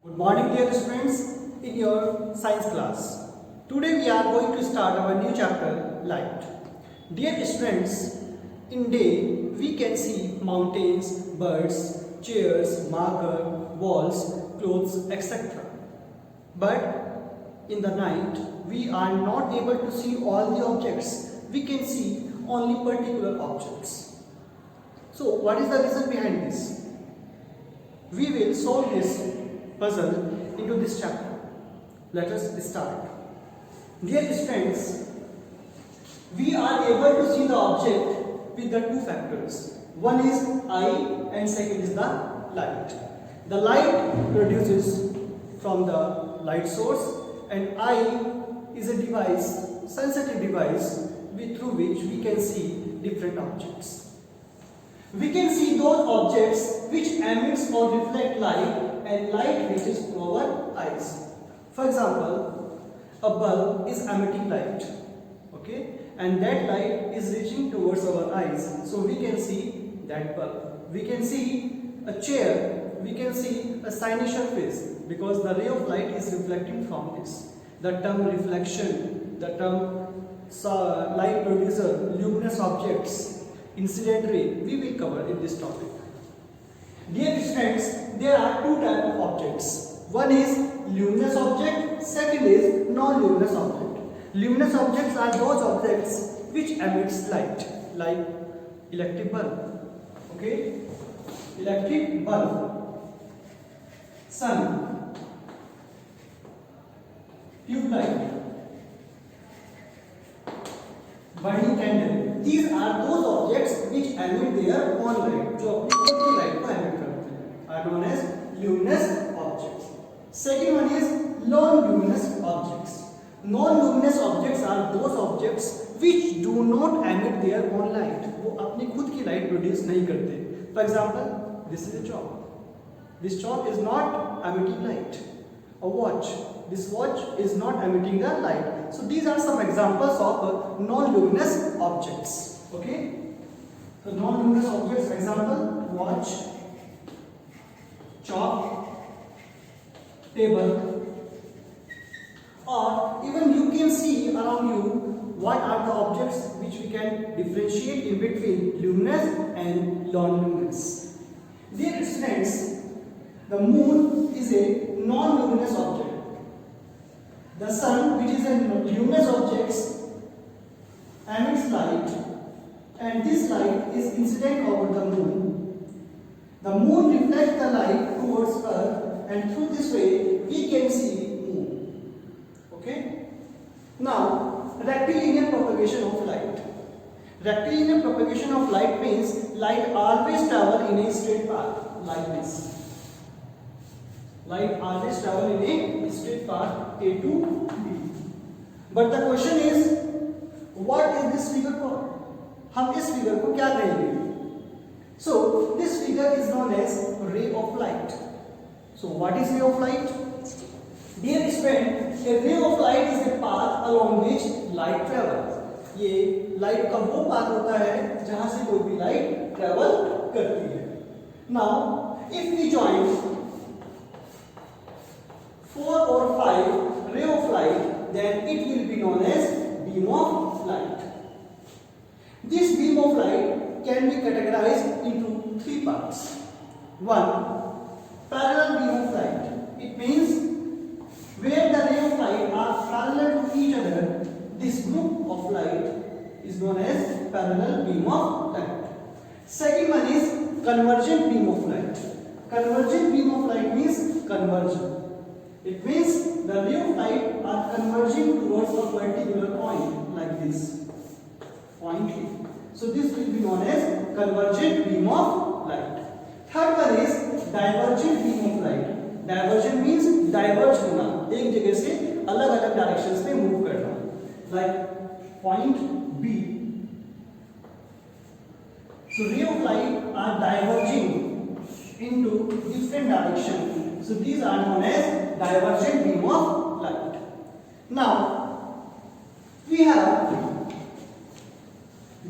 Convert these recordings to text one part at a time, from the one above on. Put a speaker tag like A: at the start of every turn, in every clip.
A: Good morning dear students in your science class. Today we are going to start our new chapter light. Dear students, in day we can see mountains, birds, chairs, marker, walls, clothes, etc. But in the night we are not able to see all the objects. We can see only particular objects. So what is the reason behind this? We will solve this puzzle into this chapter. Let us start. Dear students, we are able to see the object with the two factors. One is eye and second is the light. The light produces from the light source and eye is a device, sensitive device through which we can see different objects. We can see those objects which emits or reflect light and light reaches to our eyes. For example, a bulb is emitting light, okay, and that light is reaching towards our eyes, so we can see that bulb. We can see a chair, we can see a shiny surface because the ray of light is reflecting from this. The term reflection, the term light producer, luminous objects, incident ray, we will cover in this topic. Dear students, there are two types of objects. One is luminous object, second is non-luminous object. Luminous objects are those objects which emits light, like electric bulb, okay, electric bulb, sun, tube light, burning candle. These are those objects which emit their own light, जो अपनी खुद की light को emit करते हैं, are known as luminous objects. Second one is non-luminous objects. Non-luminous objects are those objects which do not emit their own light. वो अपनी खुद की light produce नहीं करते. For example, this is a chalk. This chalk is not emitting light. A watch. This watch is not emitting the light. So these are some examples of non-luminous objects. Okay. So non-luminous objects, example, watch, chalk, table, or even you can see around you what are the objects which we can differentiate in between luminous and non-luminous. Dear students, the moon is a non-luminous object. The sun, which is a luminous object, emits light, and this light is incident over the moon. The moon reflects the light towards Earth, and through this way we can see moon. Okay. Now, rectilinear propagation of light. Rectilinear propagation of light means light always travel in a straight path like this. Light always travel in a straight path A to B. But the question is, what is this figure called? हम इस figure को क्या कहेंगे? So this figure is known as ray of light. So what is ray of light? Dear student, a ray of light is a path along which light travels. ये light का वो path होता है जहाँ से कोई भी light travel करती है. Now, if we join 4 or 5 ray of light, then it will be known as beam of light. This beam of light can be categorized into 3 parts. 1. Parallel beam of light. It means where the ray of light are parallel to each other, this group of light is known as parallel beam of light. Second one is convergent beam of light. Convergent beam of light means conversion. It means the ray of light are converging towards a particular point like this. Point A. So this will be known as convergent beam of light. Third one is divergent beam of light. Divergent means diverge होना, एक जगह से अलग-अलग directions में move करना. Like point B. So ray of light are diverging into different directions. So these are known as divergent beam of light. Now, we have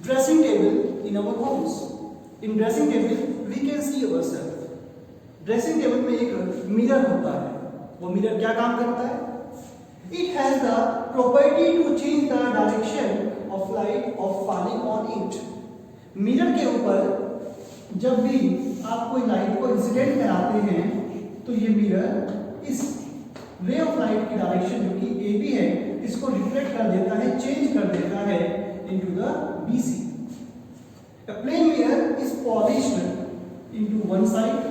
A: dressing table in our homes. In dressing table, we can see ourselves. Dressing table में एक mirror होता है, वो mirror क्या काम करता है? It has the property to change the direction of light of falling on it. Mirror के ऊपर जब भी आप कोई लाइट को इंसिडेंट कराते हैं तो ये मिरर इस रे ऑफ लाइट की डायरेक्शन जो कि ए बी है इसको रिफ्लेक्ट कर देता है, चेंज कर देता है into the BC। A plane mirror is polished into one side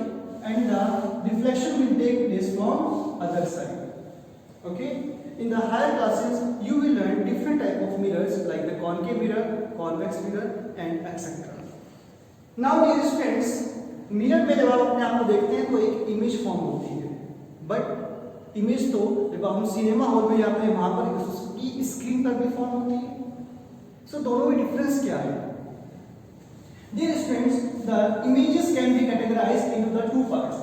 A: and the reflection will take place from other side. Okay? In the higher classes, you will learn different type of mirrors like the concave mirror, convex mirror and etc. Now dear students, mirror में जब आप अपने आप को देखते हैं तो एक इमेज फॉर्म होती है, बट इमेज तो जब हम सिनेमा हॉल में जाते हैं वहां पर उसकी स्क्रीन पर भी फॉर्म होती है। सो दोनों में डिफरेंस क्या है? Dear students, the images can be categorized into the two parts.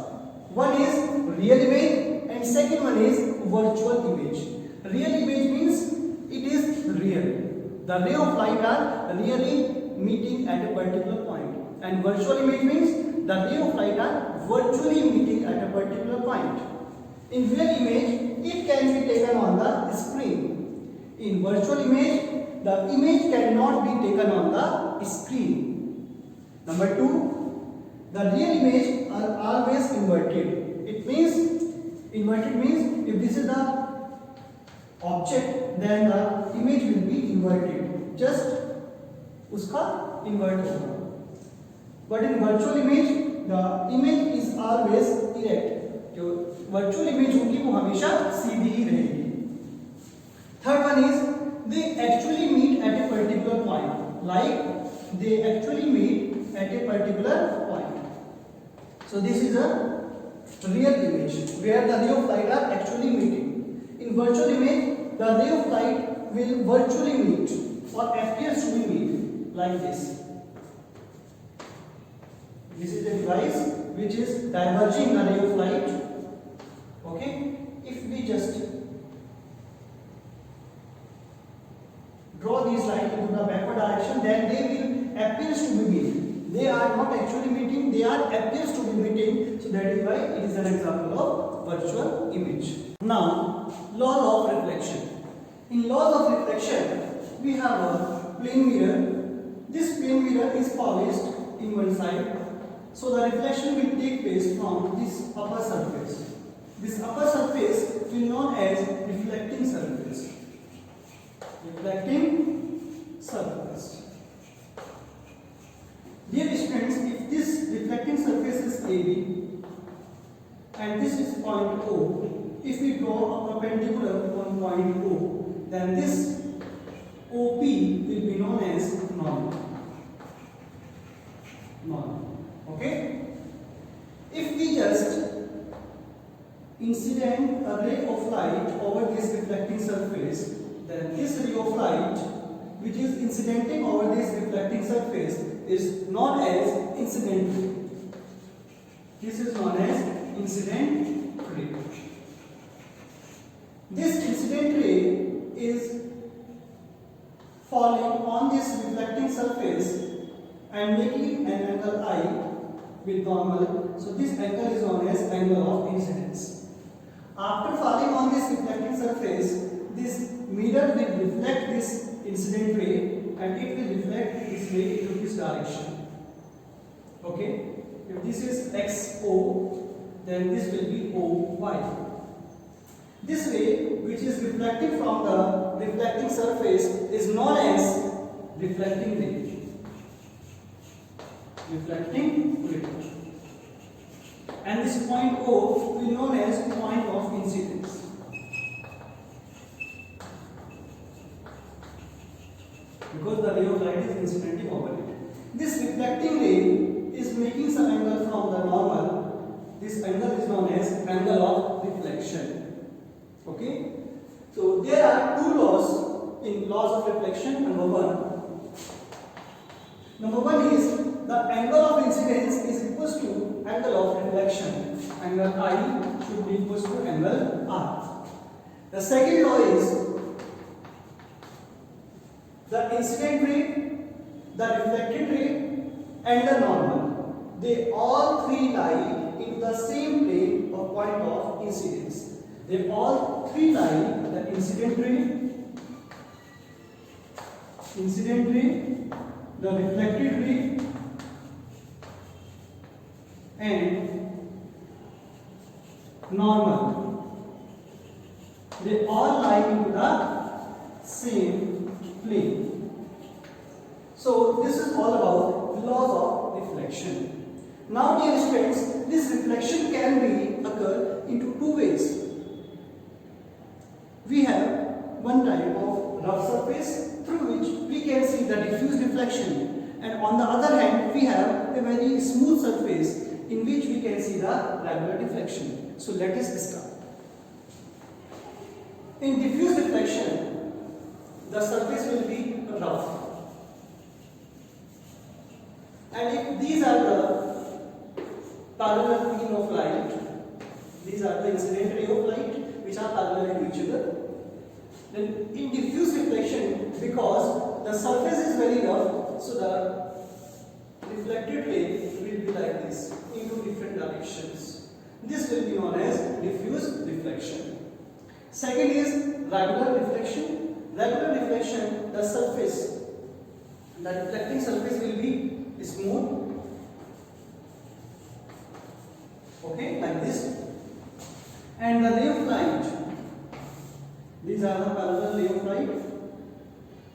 A: One is real image and second one is virtual image. Real image means it is real. The ray of light are really meeting at a particular point. And virtual image means the ray of light are virtually meeting at a particular point. In real image, it can be taken on the screen. In virtual image, the image cannot be taken on the screen. Number two, the real image are always inverted. It means inverted means if this is the object, then the image will be inverted. Just उसका invert होगा. But in virtual image, the image is always erect. जो virtual image होगी वो हमेशा सीधी ही रहेगी. Third one is they actually meet at a particular point. Like they actually meet at a particular point. So this is a real image where the ray of light are actually meeting. In virtual image, the ray of light will virtually meet or appears to be meet like this. This is a device which is diverging the ray of light. Okay, if we just draw these lines into the backward direction, then they will appears to be meet. They are not actually meeting, they are appears to be meeting, so that is why it is an example of virtual image. Now, laws of reflection. In laws of reflection, we have a plane mirror. This plane mirror is polished in one side, so the reflection will take place from this upper surface. This upper surface will be known as reflecting surface. Reflecting surface. Dear students, if this reflecting surface is AB and this is point O, if we draw a perpendicular on point O, then this OP will be known as normal. Okay? If we just incident a ray of light over this reflecting surface, then this ray of light which is incidenting over this reflecting surface is known as incident ray. This is known as incident ray. This incident ray is falling on this reflecting surface and making an angle I with normal. So this angle is known as angle of incidence. After falling on this reflecting surface, this mirror will reflect this incident ray and it will reflect this ray into this direction. Okay? If this is XO, then this will be OY. This ray which is reflecting from the reflecting surface is known as reflecting ray. Reflecting ray. And this point O will be known as point of incidence. Because the ray of light is incidenting over it. This reflecting ray is making some angle from the normal. This angle is known as angle of reflection. Okay? So there are two laws in laws of reflection. Number one is the angle of incidence is equals to angle of reflection. Angle I should be equals to angle R. The second law is the incident ray, the reflected ray and the normal. They all three lie in the same plane of point of incidence. They all three lie the incident ray, the reflected ray, and normal. They all lie into the same plane. So this is all about the laws of reflection. Now dear students, this reflection can be occur into two ways. We have one type of rough surface through which we can see the diffuse reflection, and on the other hand we have a very smooth surface in which we can see the regular reflection. So let us start. In diffuse reflection, the surface will be rough, and if these are the parallel beam of light, these are the incident ray of light which are parallel to each other. Then in diffuse reflection, because the surface is very rough, so the reflected ray will be like this into different directions. This will be known as diffuse reflection. Second is regular reflection. Regular reflection, the surface, the reflecting surface will be smooth, okay, like this, and the ray of light, these are the parallel ray of light.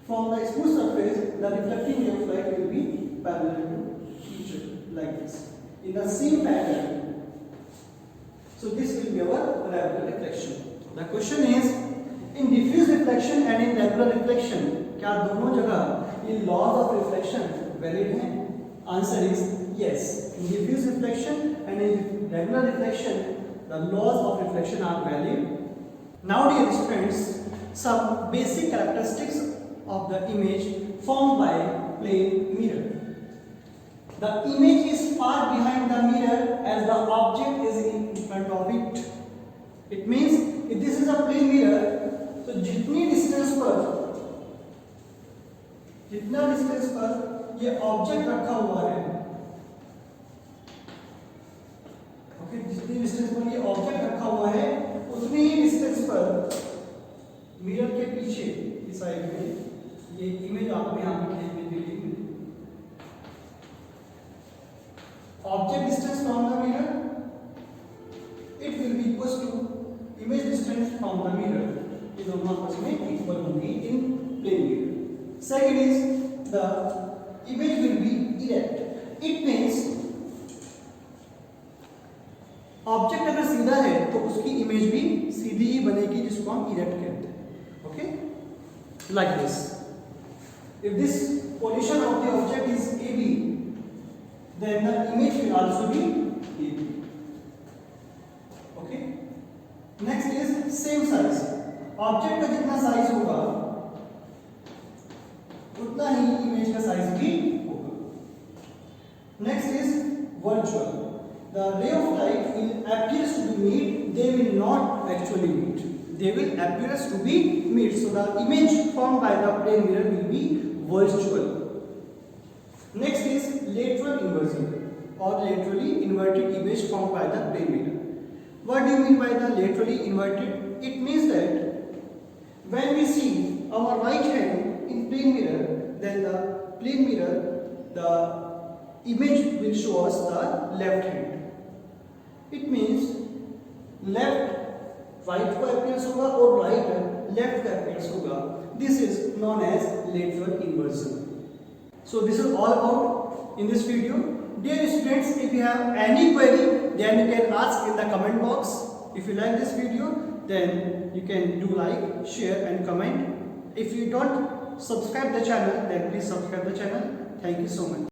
A: From the smooth surface, the reflecting ray of light will be parallel to each other like this in the same pattern. So this will be our regular reflection. The question is, in diffuse reflection and in regular reflection, क्या दोनों जगह ये laws of reflection valid हैं? Answer is yes. In diffuse reflection and in regular reflection, the laws of reflection are valid. Now dear students, some basic characteristics of the image formed by plane mirror. The image is far behind the mirror as the object is in front of it. It means if this is a plane mirror, तो जितनी distance पर ये object रखा हुआ है, okay, जितनी distance पर ये ऑब्जेक्ट रखा हुआ है उतनी ही डिस्टेंस पर मिरर के पीछे इस साइड में ये इमेज आपको यहाँ पे देखने के लिए object distance from the mirror, it will be equal to image distance from the mirror. ये दोनों आपस में इक्वल होंगी in plane mirror. Second is the image will be erect. It means object अगर सीधा है तो उसकी इमेज भी सीधी ही बनेगी, जिसको हम इरेक्ट कहते हैं. Okay, like this. If this position of the object is AB, then the image will also be AB. Okay, next is same size. Object का जितना साइज होगा उतना ही इमेज का साइज भी होगा. Next is virtual. The ray of light will appears to be meet, they will not actually meet. They will appears to be meet. So the image formed by the plane mirror will be virtual. Next is lateral inversion or laterally inverted image formed by the plane mirror. What do you mean by the laterally inverted? It means that when we see our right hand in plane mirror, then the plane mirror, the image will show us the left hand. It means left right को appearance होगा और right left का appearance होगा. This is known as lateral inversion. So this is all about in this video. Dear students, if you have any query, then you can ask in the comment box. If you like this video, then you can do like, share and comment. If you don't subscribe the channel, then please subscribe the channel. Thank you so much.